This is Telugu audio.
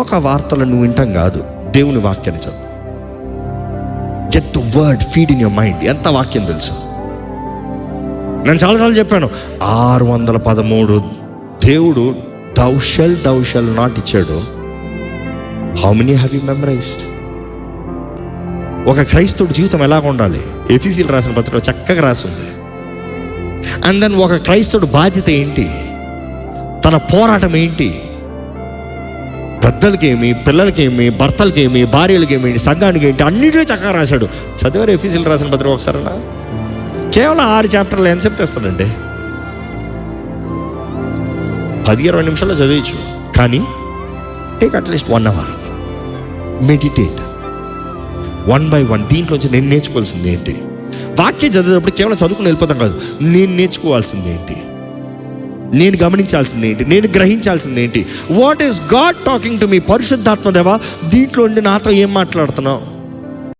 ఒక వార్తలను నువ్వు వింటాం కాదు, దేవుని వాక్యాన్ని చదువు. Get the word, feed in your mind. ఎంత వాక్యం తెలుసు? నేను చాలాసార్లు చెప్పాను, 613 దేవుడు thou shall not ఇచ్చాడు. How many have you memorized? ఒక క్రైస్తవుడి జీవితం ఎలాగ ఉండాలి? ఎఫెసీయులకు రాసిన పత్రికలో చక్కగా రాసింది. అండ్ దెన్ ఒక క్రైస్తవుడు బాధ్యత ఏంటి, తన పోరాటం ఏంటి, పెద్దలకేమి, పిల్లలకేమి, భర్తలకేమి, భార్యలకేమి, సంఘానికి ఏంటి, అన్నిటిలో చక్కగా రాశాడు. చదివారు ఎఫెసీయులకు రాసిన పత్రిక ఒకసారన్నా? కేవలం 6 చాప్టర్లు ఎంత చెప్తేస్తాడండి? 10-20 నిమిషాల్లో చదివచ్చు. కానీ take at least 1 hour, meditate 1 by 1. దీంట్లోంచి నేను నేర్చుకోవాల్సింది ఏంటి? వాక్యం చదివేటప్పుడు కేవలం చదువుకుని వెళ్ళిపోతాం కాదు, నేను నేర్చుకోవాల్సింది ఏంటి, నేను గమనించాల్సింది ఏంటి, నేను గ్రహించాల్సింది ఏంటి? What is God talking to me? పరిశుద్ధాత్మ దేవా, దీంట్లో నాతో ఏం మాట్లాడుతున్నావు?